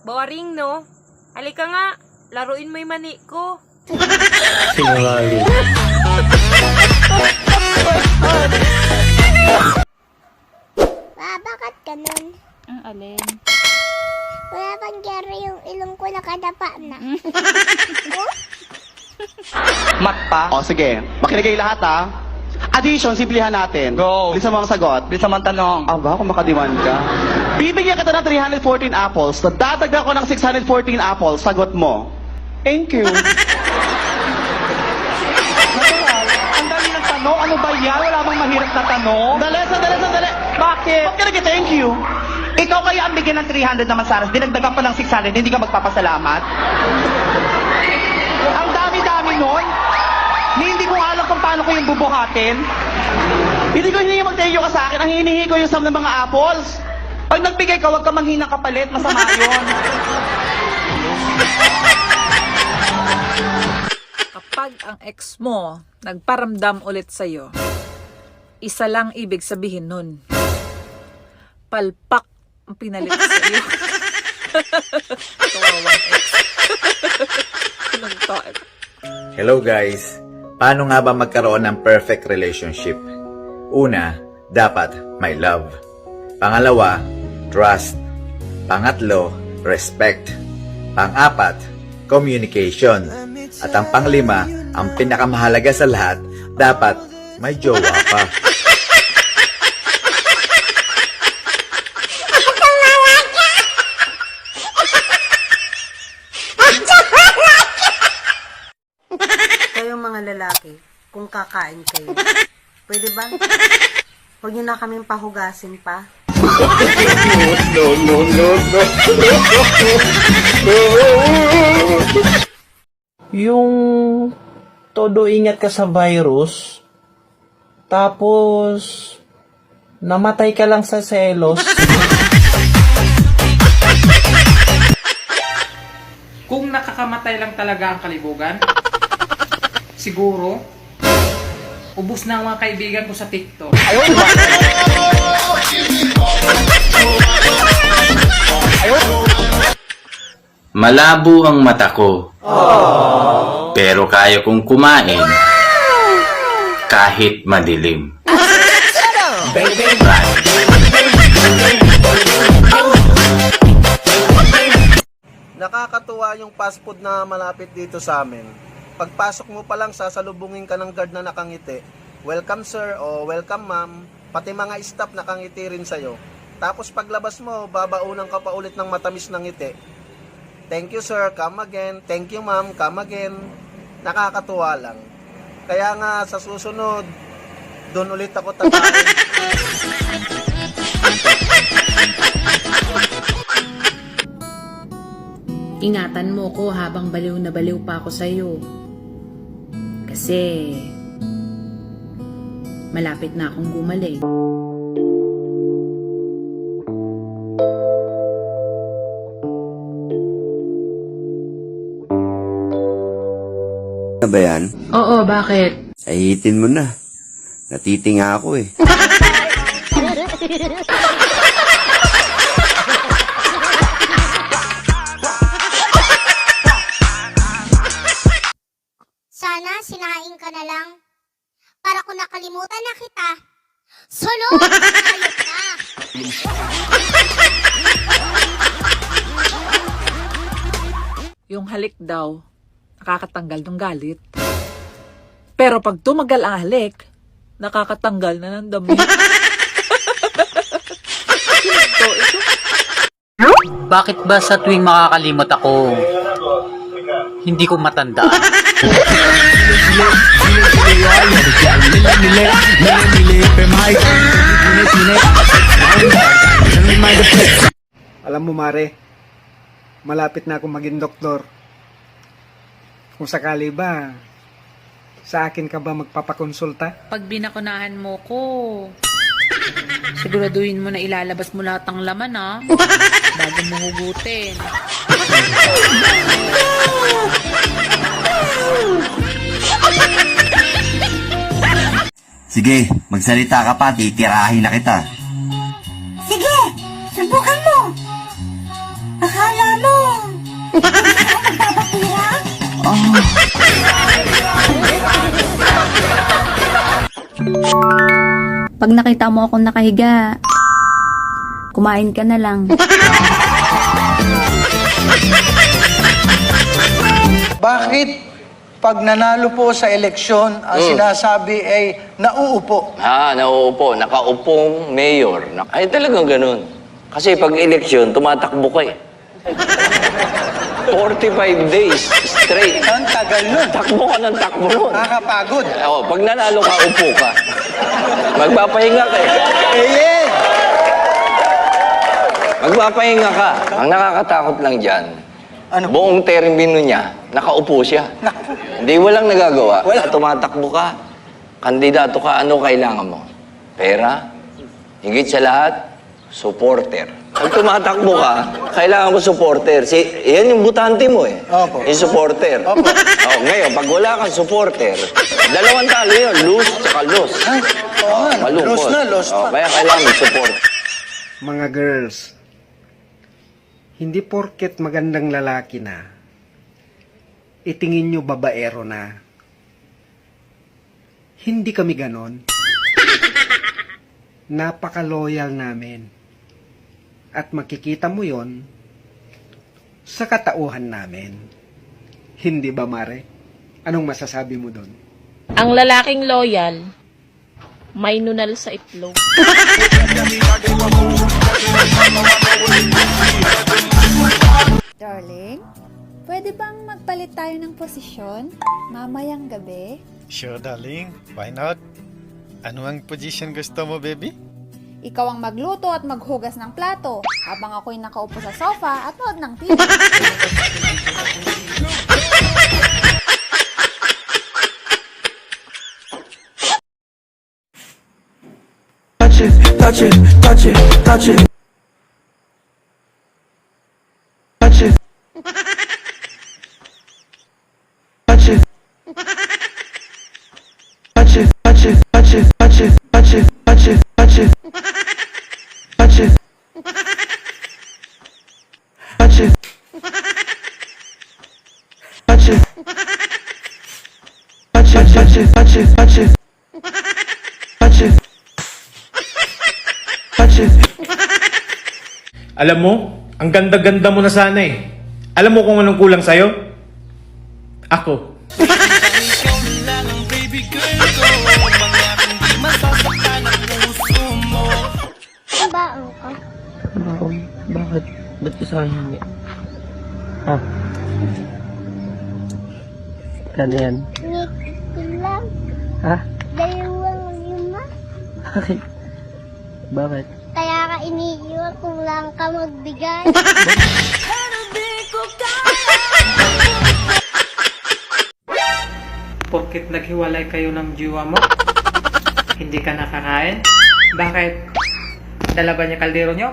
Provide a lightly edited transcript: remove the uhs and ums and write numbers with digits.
Boring, no? Halika nga, laruin mo yung mani ko. Sinungaling. Bakit ganun? Ang alin? Wala bang gyari yung ilong ko nakadapa na? Mat pa? O sige, makinig kayo lahat ha. Addition, simplihan natin. Go. Bilisan mo ang sagot. Bisa man tanong. Aba, kung makadiwan ka. Bibigyan kita ng 314 apples. Dadagdag ko ng 614 apples. Sagot mo. Thank you. Natural. Ang dali ng tanong. Ano ba yan? Wala bang mahirap na tanong? Sandali. Bakit? Ba't ka nag-thank you? Ikaw kaya ang bigyan ng 300 naman, Saras. Dinagdagan pa ng 600. Hindi ka magpapasalamat? Ang dami-dami nun. Hindi ko alam kung paano ko yung bubuhatin. Hindi ko hinihingi mag-thank you ka sa akin. Ang hinihingi ko yung sum ng mga apples. Pag nagbigay ka, huwag ka manghinang kapalit. Masama yun. Kapag ang ex mo nagparamdam ulit sa'yo, isa lang ibig sabihin nun. Palpak ang pinalit sa'yo. Kawawang ex. Anong taon? Hello guys! Paano nga ba magkaroon ng perfect relationship? Una, dapat may love. Pangalawa, trust. Pangatlo, respect. Pang-apat, communication. At ang panglima, ang pinakamahalaga sa lahat, dapat may jowa pa. Kayong mga lalaki, kung kakain kayo, pwede ba? Huwag niyo na kaming pahugasin pa. Yung todo ingat ka sa virus, tapos namatay ka lang sa selos. Kung nakakamatay lang talaga ang kalibugan, siguro, ubus na ang mga kaibigan ko sa TikTok. Malabo ang mata ko. Pero kaya kong kumain kahit madilim. Nakakatuwa yung fast food na malapit dito sa amin. Pagpasok mo pa lang, sasalubungin ka ng guard na nakangiti. Welcome sir o welcome ma'am. Pati mga staff nakangiti rin sa'yo. Tapos paglabas mo, babaunan ka pa ulit ng matamis ng ngiti. Thank you sir, come again. Thank you ma'am, come again. Nakakatuwa lang. Kaya nga sa susunod, doon ulit ako tatayin. Ingatan mo ko habang baliw na baliw pa ako sa'yo. Kasi malapit na akong gumaling. Na ba yan? Oo, bakit? Ahitin mo na. Natitinga ako eh. Sana sinaing ka na lang. Para kung nakalimutan na kita, sunod! Ayot na! Yung halik daw, nakakatanggal ng galit. Pero pag tumagal ang halik, nakakatanggal na ng dami. Bakit ba sa tuwing makakalimot ako, hindi ko matandaan? Alam mo mare, malapit na akong maging doktor. Kung sakali ba, sa akin ka ba magpapakonsulta? Pag binakunahan mo ko, siguraduhin mo na ilalabas mo lahat ng laman, ha? Bago mo hugutin. Sige, magsalita ka pa, titirahin na kita. Sige, subukan mo! Akala mo, Pag nakita mo akong nakahiga, kumain ka na lang. Bakit pag nanalo po sa eleksyon, ang sinasabi ay nauupo? Nauupo. Nakaupong mayor. Ay, talagang ganun. Kasi pag eleksyon, tumatakbo ka eh. 45 days straight. Ang tagal nun. Takbo ka ng takbo nun. Nakakapagod. Oo, pag nanalo ka, upo ka. Magpapahinga ka eh. Yes! Magpapahinga ka. Ang nakakatakot lang dyan, buong termino niya, nakaupo siya. Hindi, walang nagagawa. Tumatakbo ka. Kandidato ka, ano kailangan mo? Pera. Higit sa lahat, supporter. Pag tumatakbo ka, kailangan mo supporter. Yan yung butante mo eh. Opo. Yung supporter. Opo. Ngayon, pag wala kang supporter, dalawang talo yun. Lose tsaka lose. Malungkot. Lose na, lose na. Kaya kailangan mo support. Mga girls, hindi porket magandang lalaki na, itingin nyo babaero na. Hindi kami ganon. Napaka-loyal namin. At makikita mo yon sa katauhan namin. Hindi ba, Mare? Anong masasabi mo doon? Ang lalaking loyal, may nunal sa itlog. Darling, pwede bang magpalit tayo ng posisyon mamayang gabi? Sure, darling. Why not? Ano ang position gusto mo, baby? Ikaw ang magluto at maghugas ng plato habang ako'y nakaupo sa sofa at nood ng TV. Touch it, touch it, touch it, touch it. Touch it. Touch it. Touch it, touch it, touch it, touch it, touch it, touch it, touch it. Touch it. Touch it. Touch it. Touch it, touch it, touch it, touch it. Touch it. Touch it. Alam mo, ang ganda-ganda mo na sana eh. Alam mo kung anong kulang sa'yo? Ako. Baon ko. Baon? Bakit? Ba't ka sa akin? Ha? Kano yan? Ngipin lang. Ha? 2 5. Bakit? Bakit? Kaya ka iniiwan kung lang ka magbigay. Porkit naghiwalay kayo ng jiwa mo, hindi ka nakakain? Bakit? Dala ba niya kaldero nyo?